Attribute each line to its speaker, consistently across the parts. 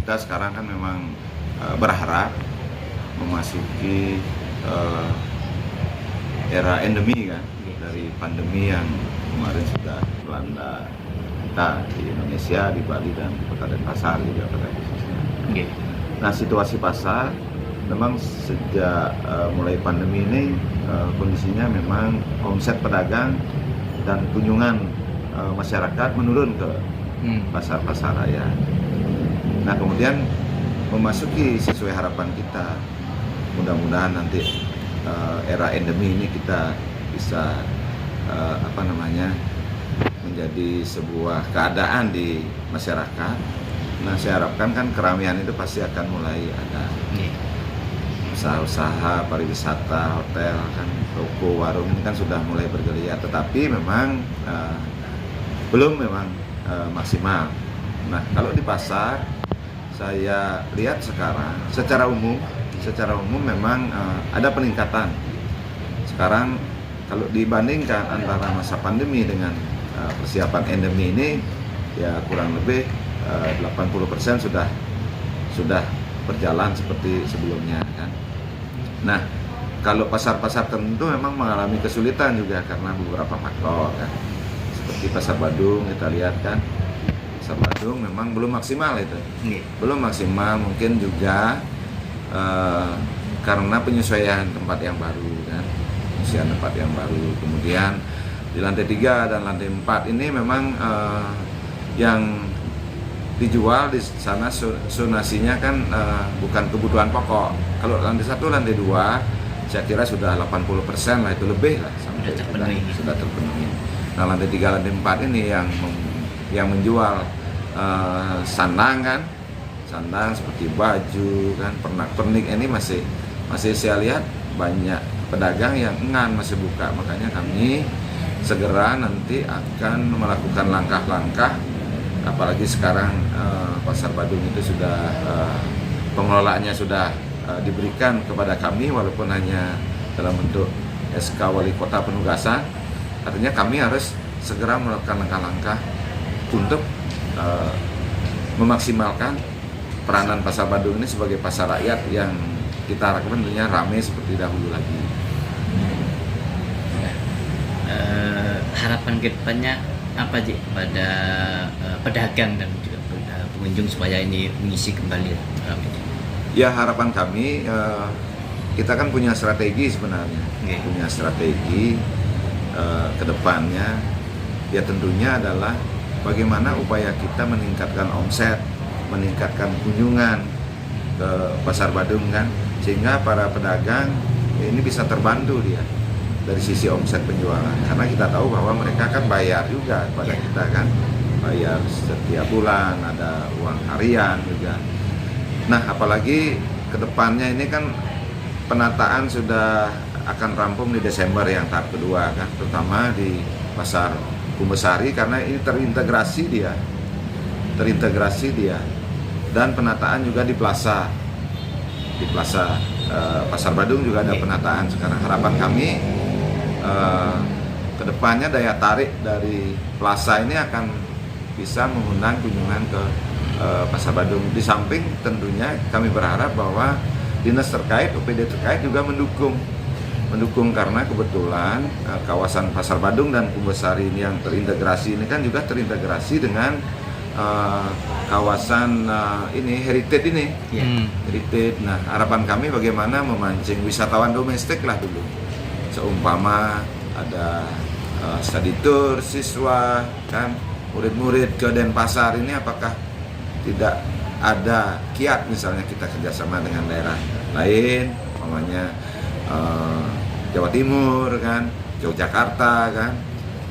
Speaker 1: kita sekarang kan memang berharap memasuki era endemi kan, dari pandemi yang kemarin sudah melanda kita di Indonesia, di Bali dan di Kota Denpasar juga pada khususnya. Nah, situasi pasar memang sejak mulai pandemi ini kondisinya memang omset pedagang dan kunjungan masyarakat menurun ke pasar-pasar raya. Nah, kemudian memasuki sesuai harapan kita, mudah-mudahan nanti era endemi ini kita bisa menjadi sebuah keadaan di masyarakat. Nah, saya harapkan kan keramaian itu pasti akan mulai ada. Usaha-usaha pariwisata, hotel, kan, toko, warung ini kan sudah mulai bergeliat, tetapi memang belum maksimal. Nah, kalau di pasar saya lihat sekarang secara umum memang ada peningkatan. Sekarang kalau dibandingkan antara masa pandemi dengan persiapan endemi ini, ya kurang lebih 80% sudah berjalan seperti sebelumnya kan. Nah, kalau pasar-pasar tertentu memang mengalami kesulitan juga karena beberapa faktor kan. Seperti Pasar Badung kita lihat kan, Pasar Badung memang belum maksimal itu. Belum maksimal, mungkin juga karena penyesuaian tempat yang baru kan. Penyesuaian tempat yang baru. Kemudian di lantai 3 dan lantai 4 ini memang yang dijual di sana zonasinya kan bukan kebutuhan pokok. Kalau lantai 1, lantai 2 saya kira sudah 80% lah, itu lebih lah sampai sudah terpenuhi. Nah, lantai 3, lantai 4 ini yang menjual sandang kan, sandang seperti baju kan, pernak-pernik ini masih saya lihat banyak pedagang yang enggan masih buka. Makanya kami segera nanti akan melakukan langkah-langkah, apalagi sekarang Pasar Badung itu sudah pengelolaannya sudah diberikan kepada kami walaupun hanya dalam bentuk SK Wali Kota Penugasan. Artinya kami harus segera melakukan langkah-langkah untuk memaksimalkan peranan Pasar Badung ini sebagai pasar rakyat yang kita harapkan tentunya ramai seperti dahulu lagi.
Speaker 2: Harapan kedepannya apa sih pada pedagang dan juga pengunjung supaya ini mengisi kembali ramainya?
Speaker 1: Ya, harapan kami kita kan punya strategi sebenarnya, punya strategi ke depannya. Ya, tentunya adalah bagaimana upaya kita meningkatkan omset, meningkatkan kunjungan ke Pasar Badung kan, sehingga para pedagang ini bisa terbantu dia dari sisi omset penjualan, karena kita tahu bahwa mereka kan bayar juga kepada kita kan, bayar setiap bulan, ada uang harian juga. Nah, apalagi kedepannya ini kan penataan sudah akan rampung di Desember yang tahap kedua kan, terutama di Pasar Kumbesari karena ini terintegrasi dia, dan penataan juga di Plaza Pasar Badung juga ada penataan sekarang. Harapan kami kedepannya daya tarik dari Plaza ini akan bisa mengundang kunjungan ke Pasar Badung. Di samping tentunya kami berharap bahwa dinas terkait, OPD terkait juga mendukung karena kebetulan kawasan Pasar Badung dan Kumbesari ini yang terintegrasi ini kan juga terintegrasi dengan kawasan ini heritage ini. Heritage. Nah, harapan kami bagaimana memancing wisatawan domestik lah dulu. Seumpama ada study tour siswa kan, murid-murid ke Denpasar ini, apakah tidak ada kiat misalnya kita kerjasama dengan daerah lain, namanya Jawa Timur kan, Yogyakarta kan,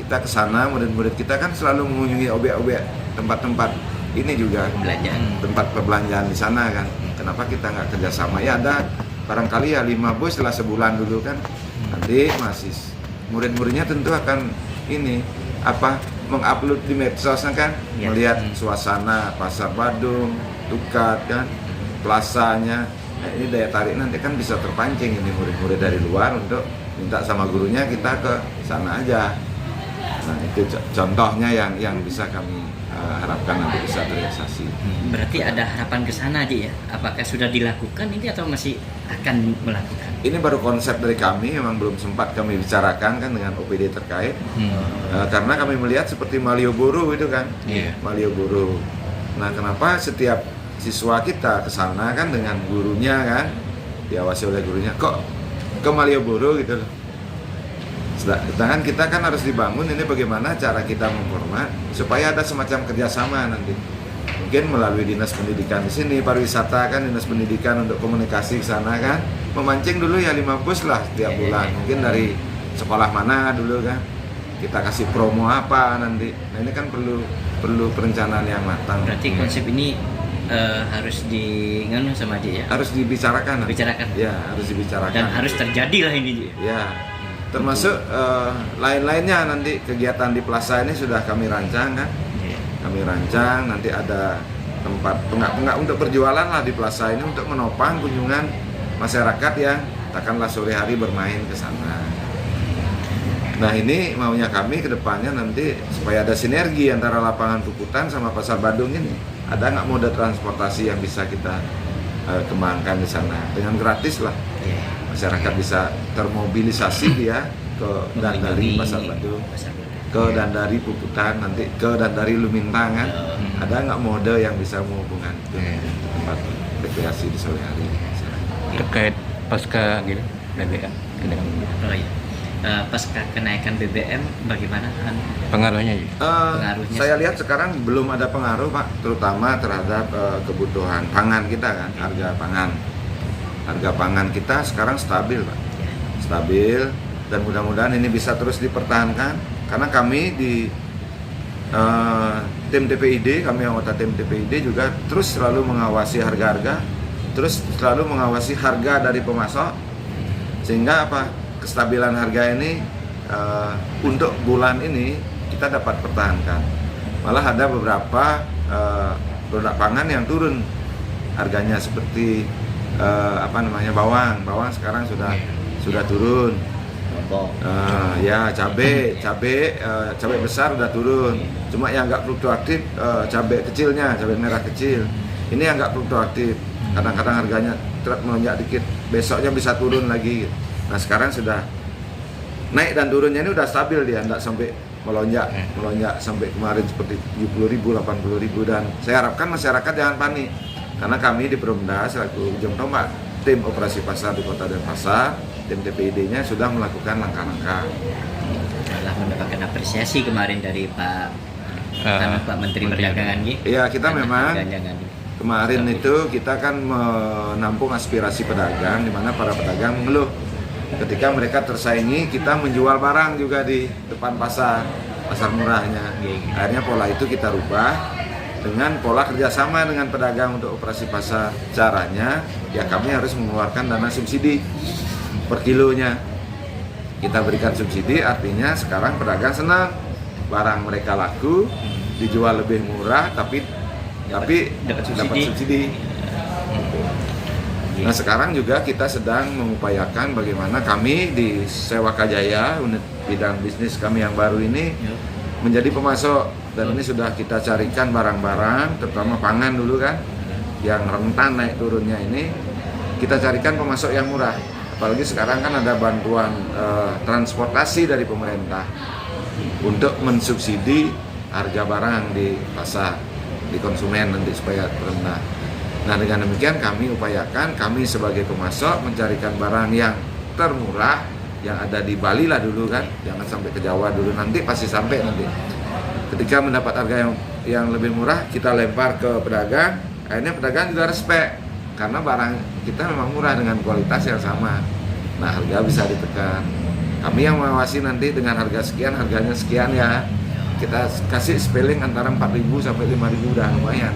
Speaker 1: kita ke sana, murid-murid kita kan selalu mengunjungi objek-objek tempat-tempat ini juga tempat perbelanjaan di sana kan. Kenapa kita nggak kerjasama? Ya ada barangkali ya 5 bus setelah sebulan dulu kan, nanti masih murid-muridnya tentu akan mengupload di medsos kan, melihat suasana Pasar Badung, Tukat kan, plasanya. Nah, ini daya tarik nanti kan bisa terpancing ini murid-murid dari luar untuk minta sama gurunya kita ke sana aja. Nah, Itu contohnya yang bisa kami harapkan nanti bisa terrealisasi.
Speaker 2: Berarti ada harapan ke sana aja ya? Apakah sudah dilakukan ini atau masih akan melakukan?
Speaker 1: Ini baru konsep dari kami, memang belum sempat kami bicarakan kan dengan OPD terkait. Karena kami melihat seperti Malioboro itu kan, Malioboro. Nah, kenapa setiap siswa kita ke sana kan dengan gurunya kan, diawasi oleh gurunya, kok ke Malioboro gitu loh. Sedangkan kita kan harus dibangun ini bagaimana cara kita memformat supaya ada semacam kerjasama nanti. Mungkin melalui dinas pendidikan di sini, pariwisata kan dinas pendidikan untuk komunikasi ke sana kan, memancing dulu ya 5 bus lah setiap bulan. Mungkin dari sekolah mana dulu kan, kita kasih promo apa nanti. Nah ini kan perlu perencanaan yang matang.
Speaker 2: Berarti konsep ini harus nganu sama dia ya?
Speaker 1: Harus dibicarakan.
Speaker 2: Dibicarakan.
Speaker 1: Ya harus dibicarakan.
Speaker 2: Dan harus terjadi lah ini.
Speaker 1: Ya. Termasuk lain-lainnya nanti kegiatan di plaza ini sudah kami rancang kan. Kami rancang nanti ada tempat penggak-penggak untuk berjualan lah di plaza ini untuk menopang kunjungan masyarakat yang katakanlah sore hari bermain ke sana. Nah ini maunya kami ke depannya nanti supaya ada sinergi antara lapangan Puputan sama Pasar Badung ini. Ada nggak moda transportasi yang bisa kita kembangkan di sana dengan gratis lah. Masyarakat bisa termobilisasi dia ke dan dari Pasar Badung, ke dan dari Puputan, nanti ke dan dari Lumintang kan. Ada nggak mode yang bisa menghubungkan itu tempat rekreasi di sore hari?
Speaker 3: Terkait pasca gitu BBM
Speaker 2: Oh iya. Pasca kenaikan BBM bagaimana
Speaker 3: pengaruhnya ya?
Speaker 2: pengaruhnya?
Speaker 1: Saya lihat sekarang belum ada pengaruh Pak, terutama terhadap kebutuhan pangan kita kan, harga pangan kita sekarang stabil Pak, stabil, dan mudah-mudahan ini bisa terus dipertahankan karena kami di tim TPID, kami anggota tim TPID juga terus selalu mengawasi harga-harga, terus selalu mengawasi harga dari pemasok, sehingga apa, kestabilan harga ini untuk bulan ini kita dapat pertahankan. Malah ada beberapa produk pangan yang turun harganya seperti bawang sekarang sudah turun. Ya cabai besar udah turun. Cuma yang nggak fluktuatif cabai kecilnya, cabai merah kecil. Ini yang nggak fluktuatif. Kadang-kadang harganya melonjak dikit, besoknya bisa turun lagi. Nah sekarang sudah naik dan turunnya ini udah stabil dia, nggak sampai melonjak sampai kemarin seperti 70.000, 80.000, dan saya harapkan masyarakat jangan panik. Karena kami di Perumda selaku ujung tombak tim operasi pasar di Kota Denpasar, tim TPID-nya sudah melakukan langkah-langkah.
Speaker 2: Malah mendapatkan apresiasi kemarin dari Pak Menteri Perdagangan gitu.
Speaker 1: Iya, kita memang kemarin itu kita kan menampung aspirasi pedagang, di mana para pedagang mengeluh ketika mereka tersaingi kita menjual barang juga di depan pasar murahnya. Akhirnya pola itu kita rubah dengan pola kerjasama dengan pedagang untuk operasi pasar. Caranya ya kami harus mengeluarkan dana subsidi per kilonya. Kita berikan subsidi, artinya sekarang pedagang senang, barang mereka laku, dijual lebih murah tapi dapat subsidi. Nah sekarang juga kita sedang mengupayakan bagaimana kami di Sewaka Jaya, unit bidang bisnis kami yang baru ini menjadi pemasok. Dan ini sudah kita carikan barang-barang, terutama pangan dulu kan, yang rentan naik turunnya ini, kita carikan pemasok yang murah. Apalagi sekarang kan ada bantuan transportasi dari pemerintah untuk mensubsidi harga barang di pasar, di konsumen nanti supaya rendah. Nah dengan demikian kami upayakan, kami sebagai pemasok mencarikan barang yang termurah, yang ada di Bali lah dulu kan, jangan sampai ke Jawa dulu, nanti pasti sampai nanti. Ketika mendapat harga yang lebih murah, kita lempar ke pedagang, akhirnya pedagang juga respect karena barang kita memang murah dengan kualitas yang sama. Nah harga bisa ditekan. Kami yang mengawasi nanti dengan harga sekian, harganya sekian ya. Kita kasih spelling antara 4.000 sampai 5.000 udah lumayan.